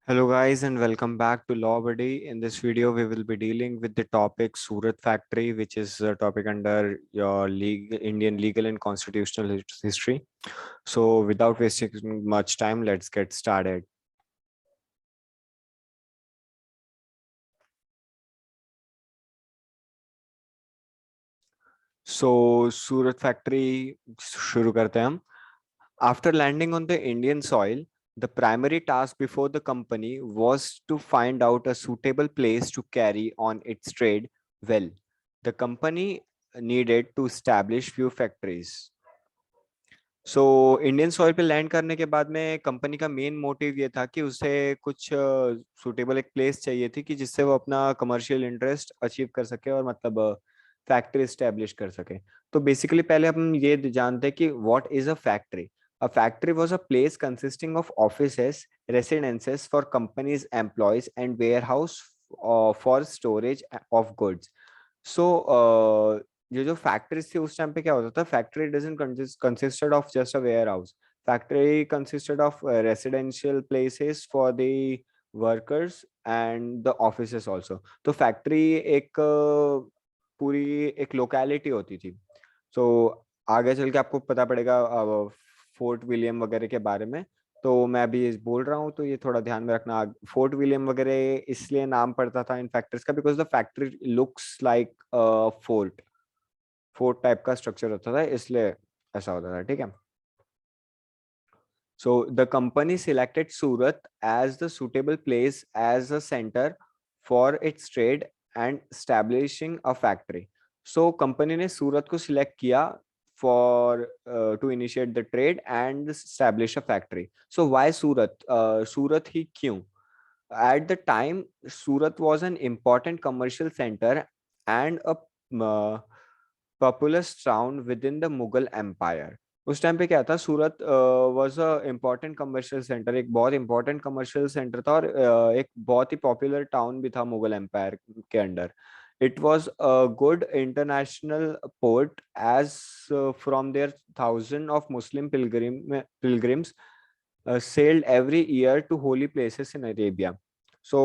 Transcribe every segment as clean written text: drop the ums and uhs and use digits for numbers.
Hello guys and welcome back to Law Buddy. In this video, we will be dealing with the topic Surat Factory, which is a topic under your Indian legal and constitutional history. So without wasting much time, let's get started. So Surat Factory शुरू करते हैं हम. After landing on the Indian soil, the primary task before the company was to find out a suitable place to carry on its trade well. The company needed to establish few factories. So Indian soil पे land करने के बाद में company का main motive ये था कि उसे कुछ सूटेबल एक प्लेस चाहिए थी कि जिससे वो अपना कमर्शियल इंटरेस्ट अचीव कर सके और मतलब फैक्ट्री स्टैब्लिश कर सके. तो बेसिकली पहले हम ये जानते हैं कि what is a factory. A factory was a place consisting of offices, residences for companies' employees, and warehouse for storage of goods. सो ये जो फैक्ट्रीज थी उस टाइम पे क्या होता था. Factory doesn't consisted of just a warehouse. Factory consisted of residential places for the workers and the offices also. तो factory एक पूरी एक लोकेलिटी होती थी. सो आगे चल के आपको पता पड़ेगा फोर्ट विलियम वगैरह के बारे में. तो मैं अभी बोल रहा हूँ तो ये थोड़ा ध्यान में रखना. फोर्ट विलियम वगैरह इसलिए नाम पड़ता था इन फैक्ट्रीज का because the factory looks like fort. Fort type का स्ट्रक्चर होता था इसलिए ऐसा होता था. ठीक है. So the company selected Surat as the suitable place as a center for its trade and establishing a factory. So company ने सूरत को select किया for to initiate the trade and establish a factory. So why Surat? सूरत ही क्यों? At the time, Surat was an important commercial center and a uh, populous town within the Mughal Empire. उस time पे क्या था. Surat was a important commercial centre. एक बहुत important commercial centre था और एक बहुत ही पॉपुलर टाउन भी था मुगल एम्पायर के under. It was a good international port as from there thousand of Muslim pilgrims sailed every year to holy places in Arabia. So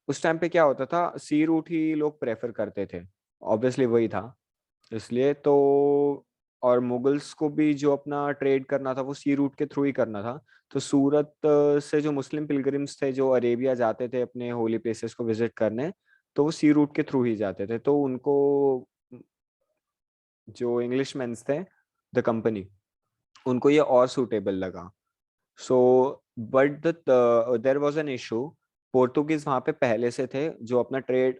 उस टाइम पे क्या होता था. सी रूट ही लोग प्रेफर करते थे. ऑब्वियसली वही था इसलिए तो. और मुगल्स को भी जो अपना ट्रेड करना था वो सी रूट के थ्रू ही करना था. तो सूरत से जो मुस्लिम पिलग्रिम्स थे जो अरेबिया जाते थे अपने होली प्लेसेस को विजिट करने, तो वो सी रूट के थ्रू ही जाते थे. तो उनको जो इंग्लिशमैन्स थे द कंपनी उनको ये और सूटेबल लगा. So but there was an issue. Portuguese वहां पे पहले से थे जो अपना ट्रेड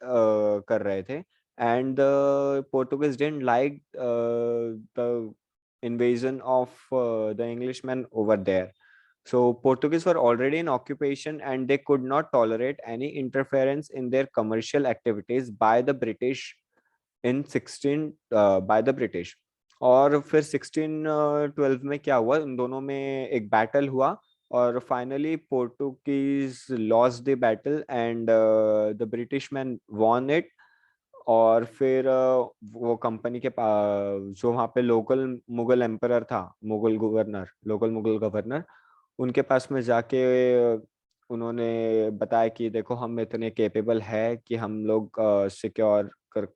कर रहे थे. And the Portuguese didn't like the invasion of the Englishmen over there. So Portuguese were already in occupation and they could not tolerate any interference in their commercial activities by the British in 16 by the British. और फिर 1612 में क्या हुआ. उन दोनों में एक battle हुआ और finally Portuguese lost the battle and the British man won it. और फिर वो कंपनी के जो वहाँ पे लोकल मुगल एम्परर था, Mughal governor, local Mughal governor, उनके पास में जाके उन्होंने बताया कि देखो हम इतने केपेबल है कि हम लोग सिक्योर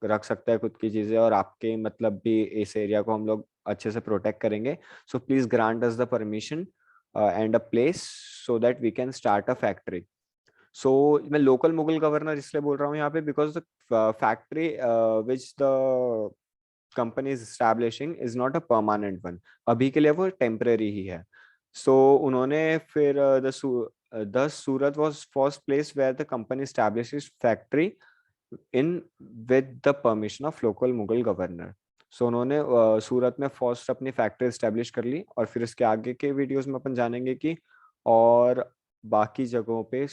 रख सकते हैं खुद की चीजें और आपके मतलब भी इस एरिया को हम लोग अच्छे से प्रोटेक्ट करेंगे. So please grant us the permission and a place so that we can start a factory. So मैं लोकल मुगल गवर्नर इसलिए बोल रहा हूँ यहाँ पे because the factory which the company is establishing is not a permanent one. अभी के लिए वो टेम्पररी ही है. सो उन्होंने फिर the Surat was first place where the company establishes factory in with the permission of local Mughal governor. So उन्होंने सूरत में first अपनी फैक्ट्री एस्टेब्लिश कर ली और फिर इसके आगे के वीडियोस में अपन जानेंगे कि और बाकी जगहों पे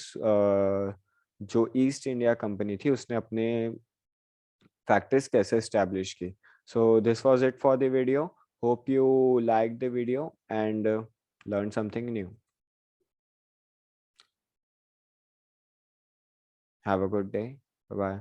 जो ईस्ट इंडिया कंपनी थी उसने अपने फैक्ट्रीज कैसे एस्टेब्लिश की. So this was it for the video. Hope you like the video and learn something new. Have a good day. Bye.